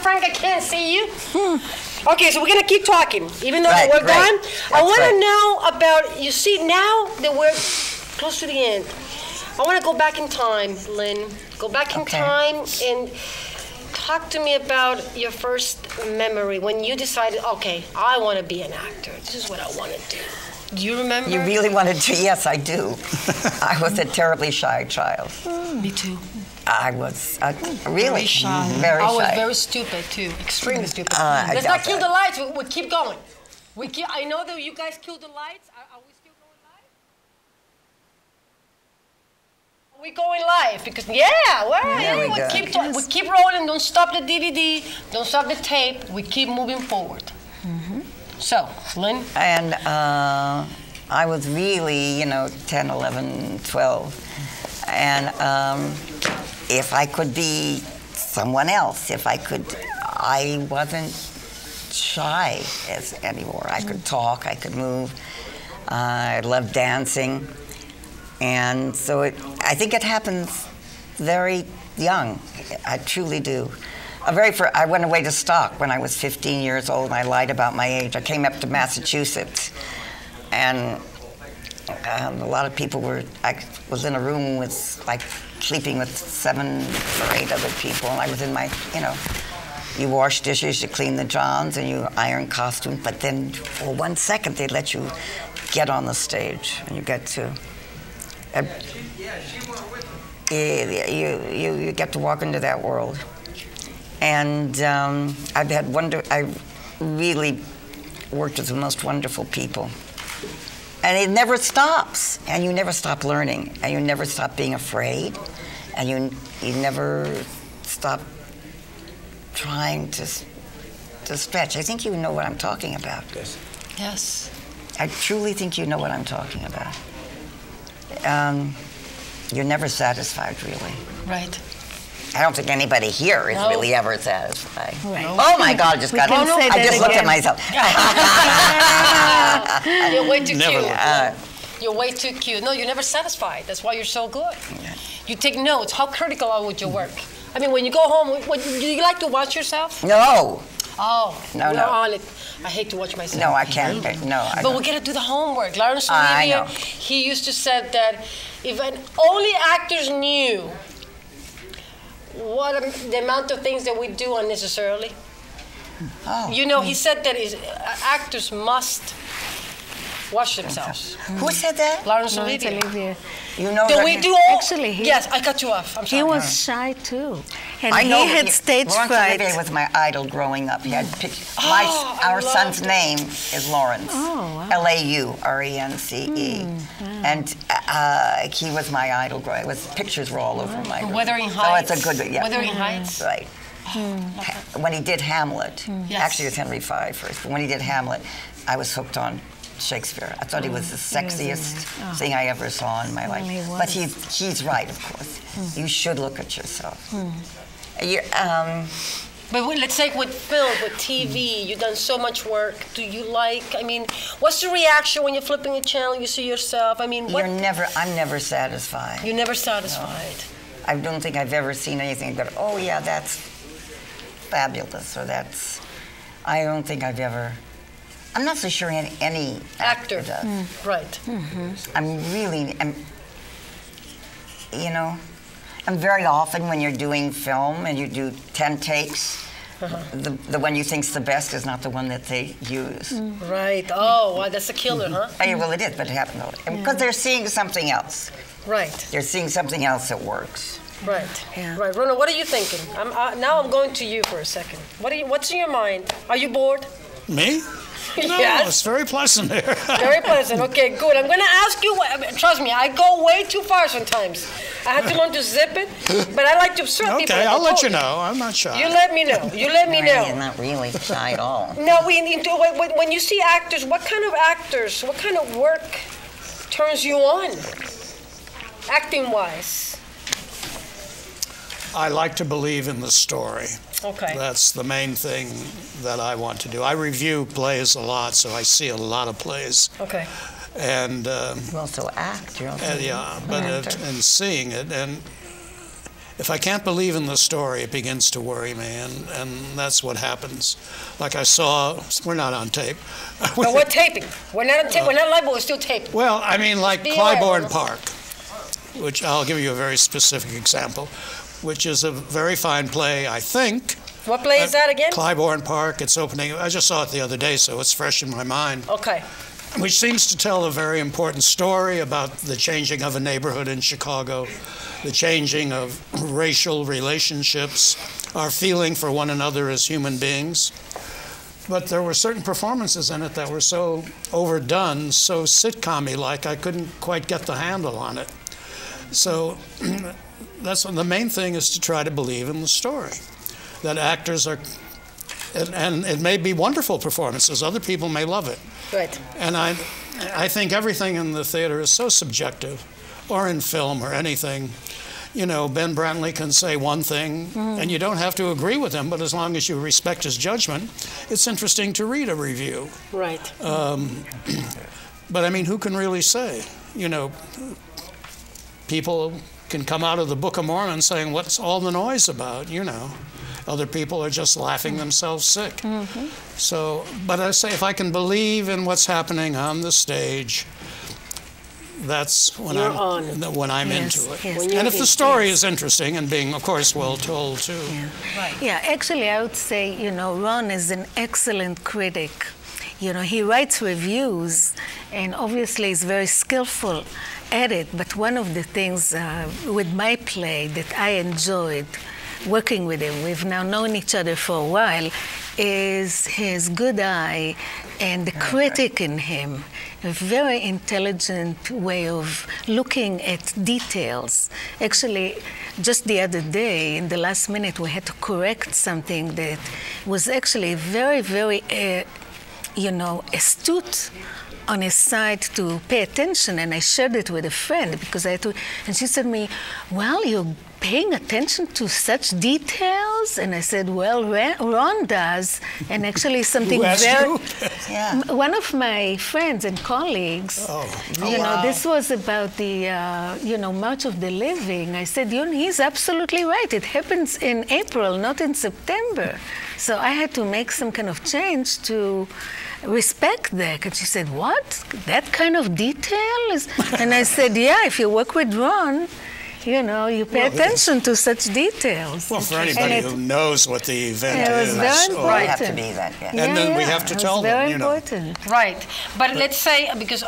Frank, I can't see you. Okay, so we're gonna keep talking, even though we're gone. I want to know about. You see, now that we're close to the end, I want to go back in time, Lynn. Go back in time and talk to me about your first memory when you decided, okay, I want to be an actor. This is what I want to do. Do you remember? You really wanted to? Yes, I do. I was a terribly shy child. Me too. I was really very shy. Very shy. I was very stupid too, extremely stupid. Let's not kill the lights. We keep going. I know that you guys killed the lights. Are we still going live? We going live because we keep rolling. Don't stop the DVD. Don't stop the tape. We keep moving forward. So, Lynn? And I was really, 10, 11, 12. And if I could be someone else, I wasn't shy anymore. I could talk, I could move. I loved dancing. And so I think it happens very young. I truly do. I went away to Stock when I was 15 years old, and I lied about my age. I came up to Massachusetts, and a lot of people I was in a room with, sleeping with 7 or 8 other people, and I was in my, you wash dishes, you clean the johns, and you iron costumes, but then for 1 second they let you get on the stage, and you get to, you get to walk into that world. And I really worked with the most wonderful people. And it never stops. And you never stop learning. And you never stop being afraid. And you never stop trying to stretch. I think you know what I'm talking about. Yes. Yes. I truly think you know what I'm talking about. You're never satisfied, really. Right. I don't think anybody here is really ever satisfied. Right. Oh my God, I just looked at myself. You're way too cute. You're way too cute. No, you're never satisfied. That's why you're so good. Yeah. You take notes. How critical are you with your work? I mean, when you go home, do you like to watch yourself? No. Oh, no. On it. I hate to watch myself. No, I can't. No, but we got to do the homework. Lawrence Olivier, he used to say that if only actors knew the amount of things that we do unnecessarily. Oh. He said that actors must wash themselves. Who said that? Lawrence Olivier. You know that we do all. Actually, yes, I cut you off. I'm sorry. He was shy too, and I know he had stage fright. Lawrence Olivier was my idol growing up. He had our son's name is Lawrence. Oh, wow. Laurence, and he was my idol growing up. Pictures were all over my room. Wuthering Heights. So it's a good, Wuthering Heights. Right. When he did Hamlet, actually it was Henry V first, but when he did Hamlet, I was hooked on Shakespeare. I thought he was the sexiest thing I ever saw in my life. But he's right, of course. You should look at yourself. But let's say with film, with TV, you've done so much work. Do you what's the reaction when you're flipping a channel, you see yourself? I'm never satisfied. You're never satisfied. No. I don't think I've ever seen anything that, oh yeah, that's fabulous, or I don't think I've ever. I'm not so sure any actor does. Right. I'm very often when you're doing film and you do 10 takes, the one you think's the best is not the one that they use. Right. Oh, wow, that's a killer, huh? Well, it is, but it happens because they're seeing something else. Right. They're seeing something else that works. Right. Yeah. Right. Rona, what are you thinking? Now I'm going to you for a second. What's in your mind? Are you bored? Me? No, yes. It's very pleasant here. Very pleasant. Okay, good. I'm going to ask you, trust me, I go way too far sometimes. I have to learn to zip it, but I like to observe people. Okay, I'll let you know. I'm not shy. You let me know. You let me know. You're not really shy at all. No, when you see actors, what kind of work turns you on, acting-wise? I like to believe in the story. Okay. That's the main thing that I want to do. I review plays a lot, so I see a lot of plays. Okay. And you also act. You're also and seeing it, and if I can't believe in the story, it begins to worry me, and that's what happens. Like I saw, we're not on tape. No, we're taping. We're not on tape. We're not live, but we're still taping. Well, I mean, like Be Clybourne aware. Park, which I'll give you a very specific example, which is a very fine play, I think. What play is that again? Clybourne Park. It's opening. I just saw it the other day, so it's fresh in my mind. Okay. Which seems to tell a very important story about the changing of a neighborhood in Chicago, the changing of racial relationships, our feeling for one another as human beings. But there were certain performances in it that were so overdone, so sitcom-y like, I couldn't quite get the handle on it. So that's the main thing, is to try to believe in the story, that actors are, and it may be wonderful performances, other people may love it. Right. And I think everything in the theater is so subjective, or in film or anything. You know, Ben Brantley can say one thing, and you don't have to agree with him, but as long as you respect his judgment, it's interesting to read a review. Right. But I mean, who can really say? You know, people can come out of the Book of Mormon saying, what's all the noise about, you know? Other people are just laughing themselves sick. So, but I say, if I can believe in what's happening on the stage, that's when I'm into it. Yes. And if the story is interesting and being, of course, well told too. Yeah. Right. Yeah, actually, I would say, you know, Ron is an excellent critic. You know, he writes reviews, and obviously he's very skillful at it. But one of the things with my play that I enjoyed working with him, we've now known each other for a while, is his good eye and the critic in him. A very intelligent way of looking at details. Actually, just the other day, in the last minute, we had to correct something that was actually very, very, you know, astute on his side to pay attention, and I shared it with a friend because I had to, and she said to me, well, you're paying attention to such details? And I said, well, Ron does, and actually something Who asked very... you? Yeah. One of my friends and colleagues, you know, this was about the, you know, March of the Living. I said, you know, he's absolutely right. It happens in April, not in September. So I had to make some kind of change to respect that. And she said, what? That kind of detail is... And I said, yeah, if you work with Ron, you know, you pay attention to such details. Well, for anybody who knows what the event it was is. very We important. have to be that, yeah. And then we have to tell them, you know. Very important. Right. But let's say, because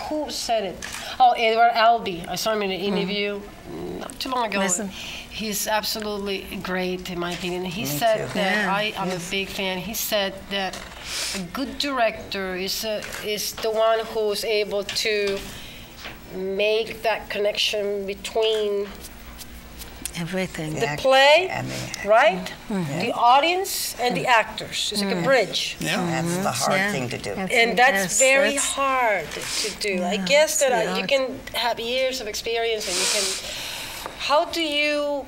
who said it? Oh, Edward Albee. I saw him in an interview not too long ago. Listen. He's absolutely great, in my opinion. He Me said too. that, Yeah. I'm a big fan, he said that a good director is the one who's able to make that connection between Everything. the play, and the- right? The audience and the actors. It's like a bridge. Yeah. That's the hard Yeah. thing to do. And that's Yes, very that's- hard to do. I guess that it's you hard. can have years of experience and you can. How do you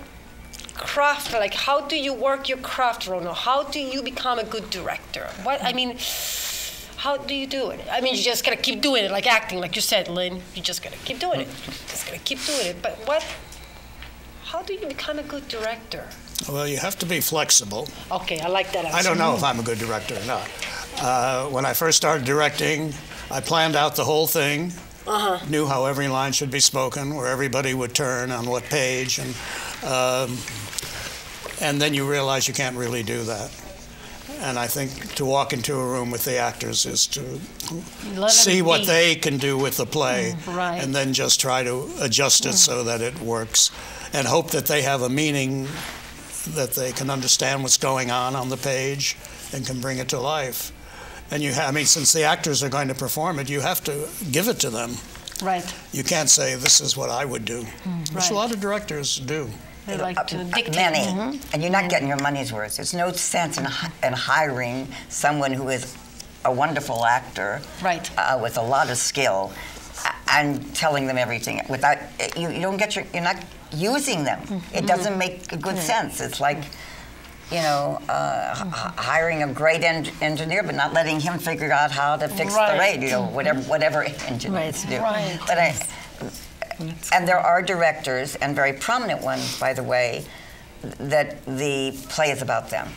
craft? Like, how do you work your craft, Rono? How do you become a good director? What I mean, how do you do it? I mean, you just gotta keep doing it, like acting, like you said, Lynn. You just gotta keep doing it. Just gotta keep doing it. But what? How do you become a good director? Well, you have to be flexible. Okay, I like that answer. I don't know if I'm a good director or not. When I first started directing, I planned out the whole thing, knew how every line should be spoken, where everybody would turn, on what page, and then you realize you can't really do that. And I think to walk into a room with the actors is to Let see them what be. they can do with the play, right. and then just try to adjust it so that it works, and hope that they have a meaning, that they can understand what's going on the page and can bring it to life. And I mean, since the actors are going to perform it, you have to give it to them. Right. You can't say, this is what I would do, which Right. a lot of directors do. They like to dictate. Many. And you're not getting your money's worth. There's no sense in hiring someone who is a wonderful actor, Right. With a lot of skill, and telling them everything without you don't get you're not using them. It doesn't make good sense. It's like, you know, hiring a great engineer, but not letting him figure out how to fix Right. the radio, whatever engineers do. Right. But And there are directors, and very prominent ones, by the way, that the play is about them.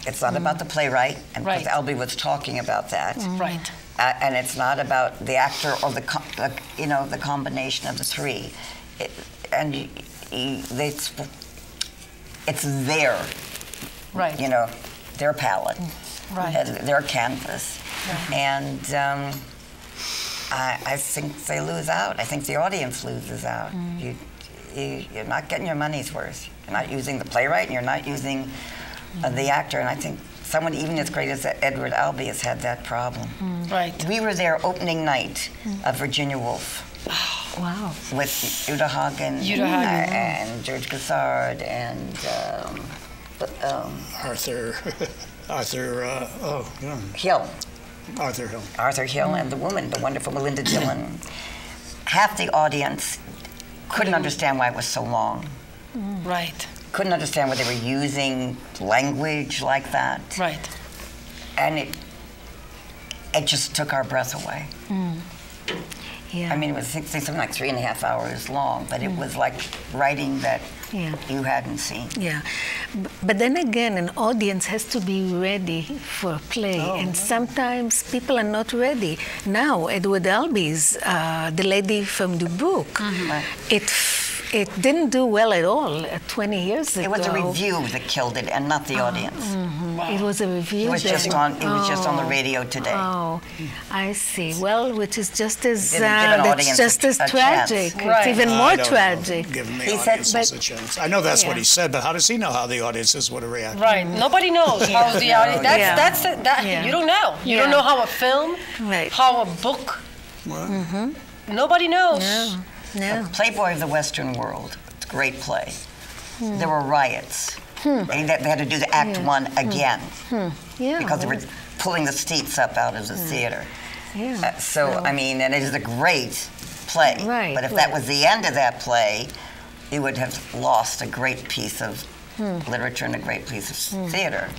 It's not about the playwright, and because Albee was talking about that. Right. And it's not about the actor or the combination of the three. It's their, their palette, their canvas, and I think they lose out. I think the audience loses out. You're not getting your money's worth. You're not using the playwright, and you're not using the actor. And I think someone even as great as Edward Albee has had that problem. Right. We were there opening night of Virginia Woolf. Wow. With Uta Hagen and George Cassard and Arthur Hill. Arthur Hill. And the woman, the wonderful Melinda Dillon. Half the audience couldn't understand why it was so long. Right. Couldn't understand why they were using language like that. Right. And it just took our breath away. Yeah. I mean, it was something like 3.5 hours long, but it was like writing that you hadn't seen. Yeah. But then again, an audience has to be ready for a play, and sometimes people are not ready. Now, Edward Albee's The Lady from the Book, it didn't do well at all 20 years ago. It was a review that killed it, and not the audience. Wow. It was a review. It was just on the radio today. Oh, I see. Well, which is just as that's just as tragic. It's even more tragic. Giving the audiences a chance. I know that's what he said, but how does he know how the audiences would have reacted? Right. Nobody knows how the audience. You don't know. You don't know how a film, how a book. Nobody knows. The Playboy of the Western World. It's a great play. There were riots. They had to do the Act 1 again because they were pulling the seats up out of the theater. I mean, and it is a great play. But if that was the end of that play, you would have lost a great piece of literature and a great piece of theater.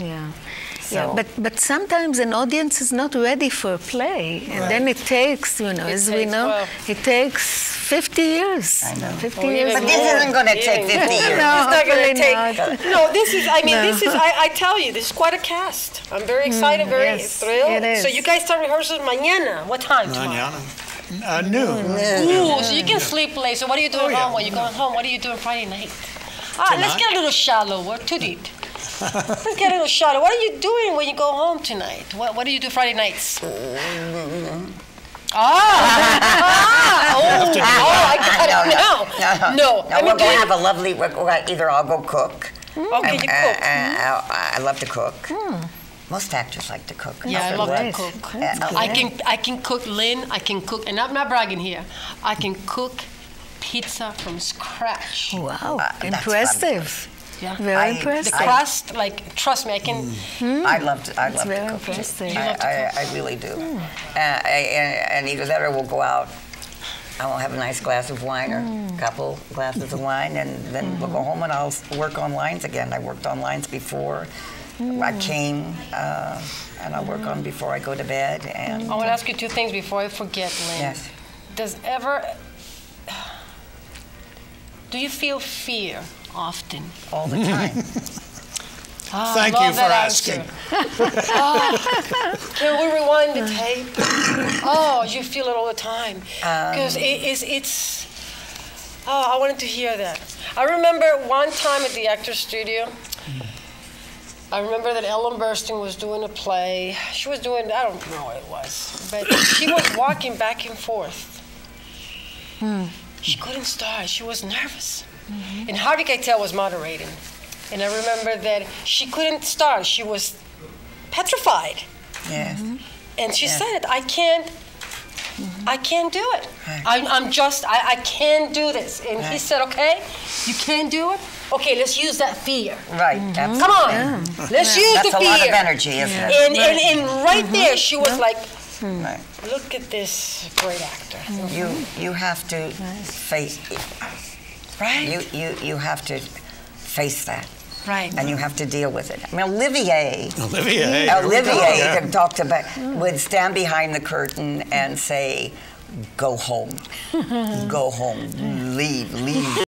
But sometimes an audience is not ready for a play, and then it takes, as we know, it takes 50 years. I know. 50 years. But this isn't going to take 50 years. No, it's not going to take. No, this is. I mean, this is. I tell you, this is quite a cast. I'm very excited, very thrilled. It is. So you guys start rehearsals mañana. What time tomorrow? Noon. Ooh, so you can sleep late. So what are you doing home? When you're going home, what are you doing Friday night? Let's get a little shallow. We're too deep. Let's get a little shallow. What are you doing when you go home tonight? What do you do Friday nights? I got it. No. We're going to have a lovely. Either I'll go cook. Okay, you cook. I love to cook. Most actors like to cook. Yeah, I love to cook. I can cook, Lynn. I can cook, and I'm not bragging here. I can cook pizza from scratch. Wow, impressive. Yeah. Very impressive. The crust, trust me, I can. I love to cook. Impressive. I really do. And either that or we'll go out. I will have a nice glass of wine or a couple glasses of wine, and then we'll go home and I'll work on lines again. I worked on lines before. I came, and I'll work on before I go to bed. And I want to ask you two things before I forget, Lynn. Yes. Do you feel fear often? All the time. Thank you for asking. Can we rewind the tape? You feel it all the time. Because it's. I wanted to hear that. I remember one time at the Actors Studio, I remember that Ellen Burstyn was doing a play. She was doing, I don't know what it was, but she was walking back and forth. She couldn't start. She was nervous. And Harvey Keitel was moderating. And I remember that she couldn't start. She was petrified. Yes. And she said, I can't do it. I can't do this. And he said, okay, you can't do it? Okay, let's use that fear. Right. Come on. Let's use the fear. That's a lot of energy, isn't it? And right there, she was like, look at this great actor. You have to face it. Right? You have to face that. Right. And you have to deal with it. I mean, Olivier could talk about, would stand behind the curtain and say, go home. Go home. Leave